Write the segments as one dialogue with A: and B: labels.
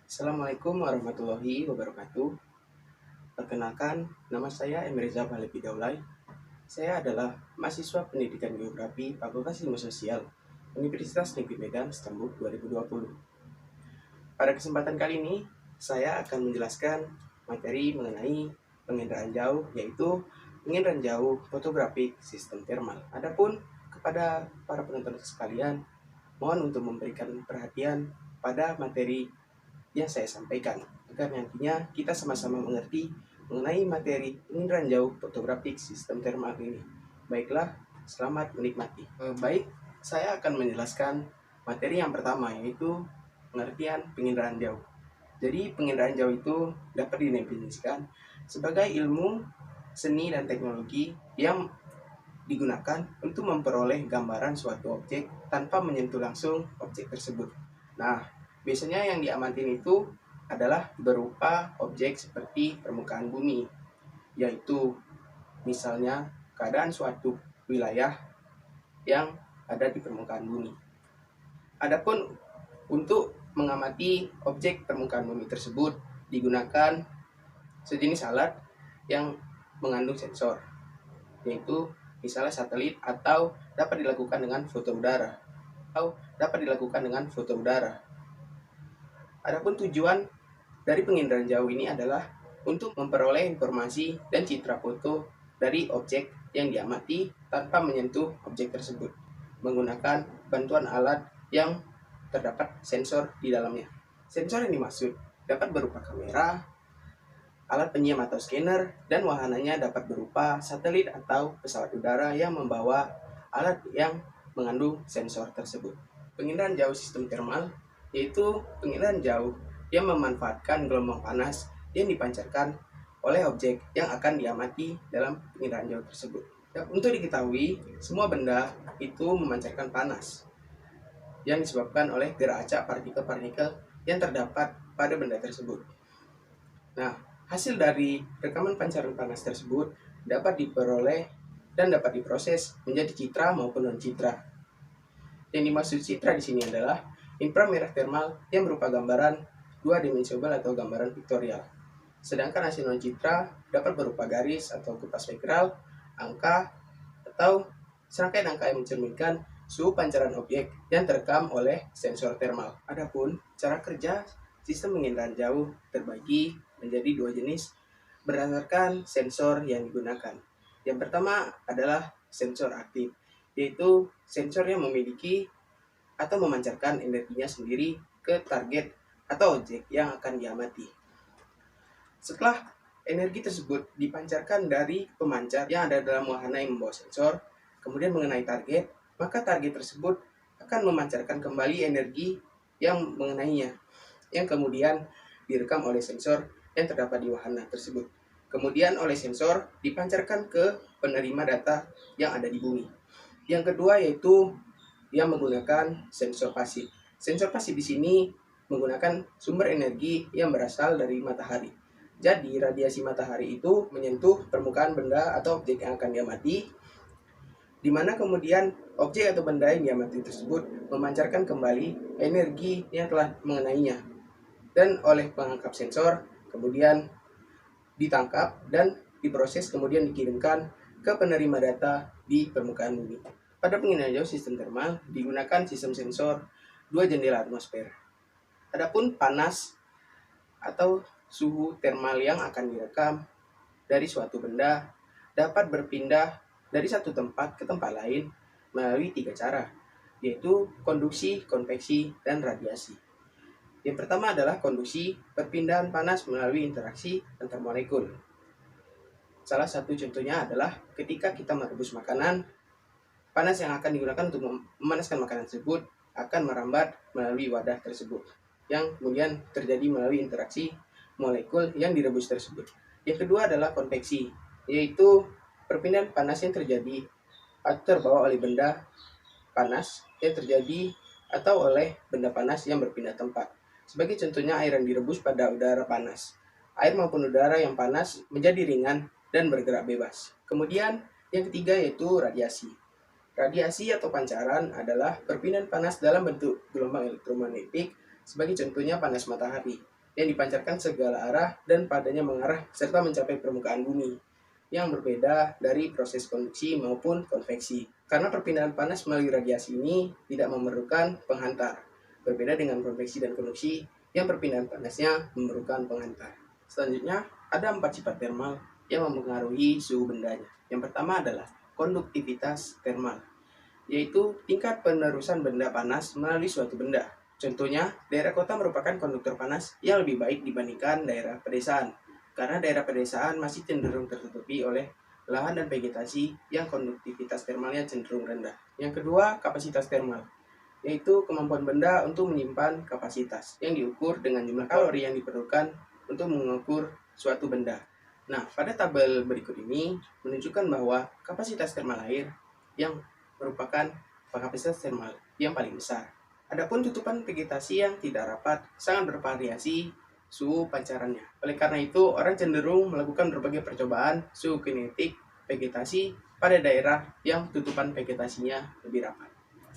A: Assalamualaikum warahmatullahi wabarakatuh. Perkenalkan, nama saya Emreza Balepi Daulay. Saya adalah mahasiswa pendidikan geografi Fakultas Ilmu Sosial Universitas Negeri Medan, Stambul 2020. Pada kesempatan kali ini, saya akan menjelaskan materi mengenai penginderaan jauh, yaitu penginderaan jauh fotografik sistem thermal. Adapun kepada para penonton sekalian, mohon untuk memberikan perhatian pada materi yang saya sampaikan agar nantinya kita sama-sama mengerti mengenai materi penginderaan jauh fotografik sistem thermal ini. Baiklah, selamat menikmati. Baik, saya akan menjelaskan materi yang pertama, yaitu pengertian penginderaan jauh. Jadi penginderaan jauh itu dapat didefinisikan sebagai ilmu seni dan teknologi yang digunakan untuk memperoleh gambaran suatu objek tanpa menyentuh langsung objek tersebut. Nah, biasanya yang diamatin itu adalah berupa objek seperti permukaan bumi, yaitu misalnya keadaan suatu wilayah yang ada di permukaan bumi. Adapun untuk mengamati objek permukaan bumi tersebut digunakan sejenis alat yang mengandung sensor, yaitu misalnya satelit, atau dapat dilakukan dengan foto udara. Adapun tujuan dari penginderaan jauh ini adalah untuk memperoleh informasi dan citra foto dari objek yang diamati tanpa menyentuh objek tersebut menggunakan bantuan alat yang terdapat sensor di dalamnya. Sensor yang dimaksud dapat berupa kamera, alat penyiam atau scanner, dan wahananya dapat berupa satelit atau pesawat udara yang membawa alat yang mengandung sensor tersebut. Penginderaan jauh sistem thermal yaitu penginderaan jauh yang memanfaatkan gelombang panas yang dipancarkan oleh objek yang akan diamati dalam penginderaan jauh tersebut. Untuk diketahui, semua benda itu memancarkan panas yang disebabkan oleh gerak acak partikel-partikel yang terdapat pada benda tersebut. Nah, hasil dari rekaman pancaran panas tersebut dapat diperoleh dan dapat diproses menjadi citra maupun non-citra. Yang dimaksud citra di sini adalah inframerah thermal yang berupa gambaran dua dimensional atau gambaran piktorial. Sedangkan hasil non-citra dapat berupa garis atau kupas spektral, angka, atau serangkaian angka yang mencerminkan suhu pancaran objek yang terekam oleh sensor thermal. Adapun cara kerja sistem penginderaan jauh terbagi menjadi dua jenis berdasarkan sensor yang digunakan. Yang pertama adalah sensor aktif, yaitu sensor yang memiliki atau memancarkan energinya sendiri ke target atau objek yang akan diamati. Setelah energi tersebut dipancarkan dari pemancar yang ada dalam wahana yang membawa sensor, kemudian mengenai target, maka target tersebut akan memancarkan kembali energi yang mengenainya, yang kemudian direkam oleh sensor yang terdapat di wahana tersebut. Kemudian oleh sensor dipancarkan ke penerima data yang ada di bumi. Yang kedua yaitu yang menggunakan sensor pasif. Sensor pasif di sini menggunakan sumber energi yang berasal dari matahari. Jadi radiasi matahari itu menyentuh permukaan benda atau objek yang akan diamati, di mana kemudian objek atau benda yang diamati tersebut memancarkan kembali energi yang telah mengenainya. Dan oleh pengangkap sensor kemudian ditangkap dan diproses kemudian dikirimkan ke penerima data di permukaan bumi. Pada penginderaan jauh sistem thermal digunakan sistem sensor dua jendela atmosfer. Adapun panas atau suhu thermal yang akan direkam dari suatu benda dapat berpindah dari satu tempat ke tempat lain melalui tiga cara, yaitu konduksi, konveksi, dan radiasi. Yang pertama adalah konduksi, perpindahan panas melalui interaksi antar molekul. Salah satu contohnya adalah ketika kita merebus makanan, panas yang akan digunakan untuk memanaskan makanan tersebut akan merambat melalui wadah tersebut, yang kemudian terjadi melalui interaksi molekul yang direbus tersebut. Yang kedua adalah konveksi, yaitu perpindahan panas yang terjadi atau terbawa oleh benda panas yang terjadi atau oleh benda panas yang berpindah tempat. Sebagai contohnya air yang direbus pada udara panas. Air maupun udara yang panas menjadi ringan dan bergerak bebas. Kemudian yang ketiga yaitu radiasi. Radiasi atau pancaran adalah perpindahan panas dalam bentuk gelombang elektromagnetik sebagai contohnya panas matahari, yang dipancarkan segala arah dan padanya mengarah serta mencapai permukaan bumi, yang berbeda dari proses konduksi maupun konveksi. Karena perpindahan panas melalui radiasi ini tidak memerlukan penghantar, berbeda dengan konveksi dan konduksi yang perpindahan panasnya memerlukan penghantar. Selanjutnya, ada 4 sifat termal yang mempengaruhi suhu bendanya. Yang pertama adalah konduktivitas termal, yaitu tingkat penerusan benda panas melalui suatu benda. Contohnya, daerah kota merupakan konduktor panas yang lebih baik dibandingkan daerah pedesaan, karena daerah pedesaan masih cenderung tertutupi oleh lahan dan vegetasi yang konduktivitas termalnya cenderung rendah. Yang kedua, kapasitas termal, yaitu kemampuan benda untuk menyimpan kapasitas, yang diukur dengan jumlah kalori yang diperlukan untuk mengukur suatu benda. Nah, pada tabel berikut ini menunjukkan bahwa kapasitas termal air yang merupakan kapasitas termal yang paling besar. Adapun tutupan vegetasi yang tidak rapat sangat bervariasi suhu pancarannya. Oleh karena itu, orang cenderung melakukan berbagai percobaan suhu kinetik vegetasi pada daerah yang tutupan vegetasinya lebih rapat.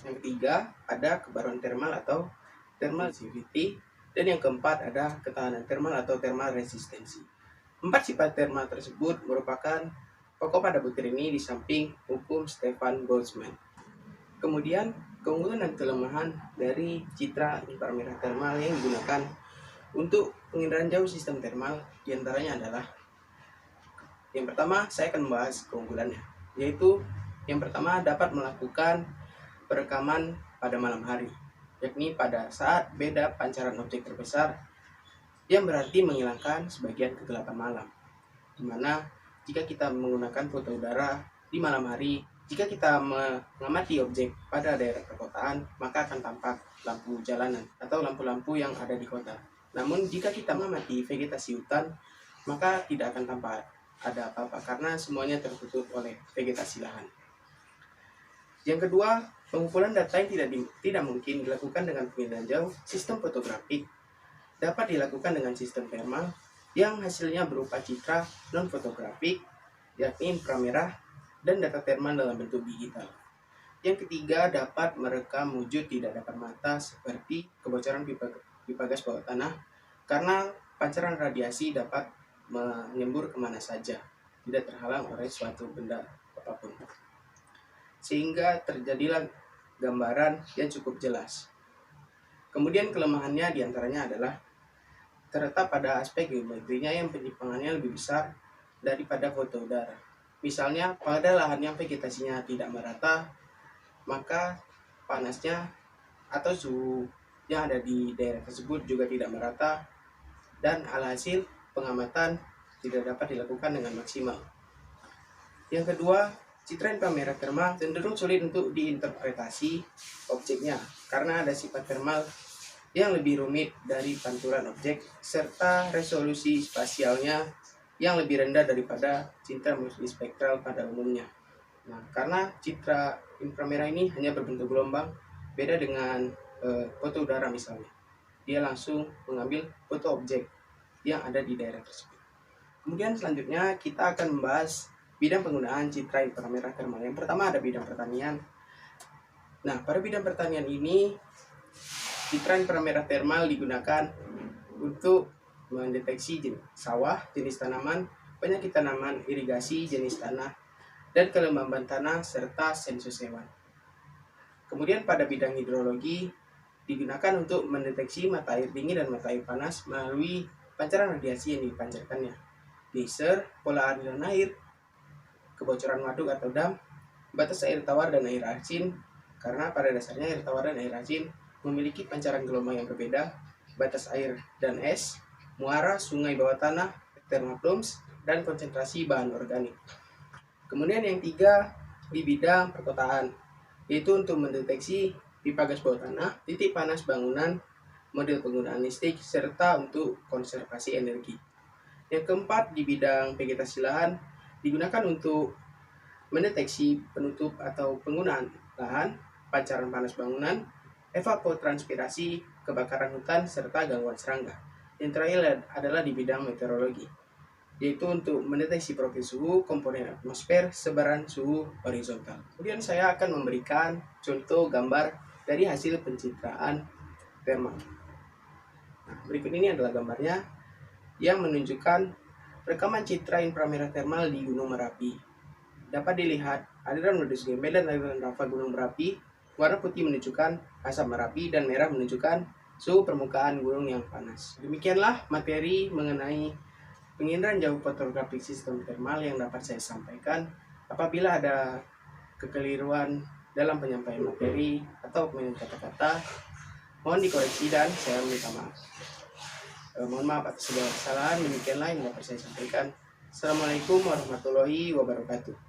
A: Yang ketiga, ada kebaruan termal atau thermal resistivity, dan yang keempat ada ketahanan termal atau thermal resistensi. 4 sifat termal tersebut merupakan pokok pada butir ini di samping hukum Stefan Boltzmann. Kemudian, keunggulan dan kelemahan dari citra inframerah termal yang digunakan untuk penginderaan jauh sistem termal diantaranya adalah, yang pertama saya akan membahas keunggulannya, yaitu yang pertama dapat melakukan perekaman pada malam hari, yakni pada saat beda pancaran objek terbesar, yang berarti menghilangkan sebagian kegelapan malam, di mana jika kita menggunakan foto udara di malam hari, jika kita mengamati objek pada daerah perkotaan, maka akan tampak lampu jalanan atau lampu-lampu yang ada di kota. Namun jika kita mengamati vegetasi hutan, maka tidak akan tampak ada apa-apa karena semuanya tertutup oleh vegetasi lahan. Yang kedua, pengumpulan data yang tidak mungkin dilakukan dengan penginderaan jauh sistem fotografik dapat dilakukan dengan sistem thermal yang hasilnya berupa citra non-fotografik, yakni inframerah, dan data thermal dalam bentuk digital. Yang ketiga, dapat merekam wujud tidak dapat mata seperti kebocoran pipa gas bawah tanah, karena pancaran radiasi dapat menyembur kemana saja, tidak terhalang oleh suatu benda apapun, sehingga terjadilah gambaran yang cukup jelas. Kemudian kelemahannya diantaranya adalah terletak pada aspek geometrinya yang penyimpangannya lebih besar daripada foto udara. Misalnya pada lahan yang vegetasinya tidak merata, maka panasnya atau suhu yang ada di daerah tersebut juga tidak merata, dan alhasil pengamatan tidak dapat dilakukan dengan maksimal. Yang kedua, citra inframerah termal cenderung sulit untuk diinterpretasi objeknya karena ada sifat termal yang lebih rumit dari pantulan objek serta resolusi spasialnya yang lebih rendah daripada citra multispektral pada umumnya. Nah, karena citra inframerah ini hanya berbentuk gelombang, beda dengan foto udara misalnya. Dia langsung mengambil foto objek yang ada di daerah tersebut. Kemudian selanjutnya kita akan membahas bidang penggunaan citra inframerah termal. Yang pertama ada bidang pertanian. Nah, pada bidang pertanian ini citra inframerah termal digunakan untuk mendeteksi jenis sawah, jenis tanaman, penyakit tanaman, irigasi, jenis tanah, dan kelembaban tanah, serta sensus hewan. Kemudian pada bidang hidrologi digunakan untuk mendeteksi mata air dingin dan mata air panas melalui pancaran radiasi yang dipancarkannya, geyser, pola aliran air, kebocoran waduk atau dam, batas air tawar dan air asin, karena pada dasarnya air tawar dan air asin memiliki pancaran gelombang yang berbeda, batas air dan es, muara, sungai bawah tanah, thermodromes, dan konsentrasi bahan organik. Kemudian yang tiga di bidang perkotaan, yaitu untuk mendeteksi pipa gas bawah tanah, titik panas bangunan, model penggunaan listrik, serta untuk konservasi energi. Yang keempat di bidang vegetasi lahan digunakan untuk mendeteksi penutup atau penggunaan lahan, pancaran panas bangunan, evapotranspirasi, kebakaran hutan, serta gangguan serangga. Yang terakhir adalah di bidang meteorologi, yaitu untuk mendeteksi profil suhu, komponen atmosfer, sebaran suhu horizontal. Kemudian saya akan memberikan contoh gambar dari hasil pencitraan thermal. Nah, berikut ini adalah gambarnya yang menunjukkan rekaman citra inframerah termal di Gunung Merapi. Dapat dilihat aliran meletus gembel dan aliran lava gunung Merapi. Warna putih menunjukkan asap Merapi dan merah menunjukkan suhu permukaan gunung yang panas. Demikianlah materi mengenai penginderaan jauh fotografik sistem termal yang dapat saya sampaikan. Apabila ada kekeliruan dalam penyampaian materi atau pemilihan kata-kata, mohon dikoreksi dan saya minta maaf. Mohon maaf atas segala kesalahan. Demikianlah yang dapat saya sampaikan. Assalamualaikum warahmatullahi wabarakatuh.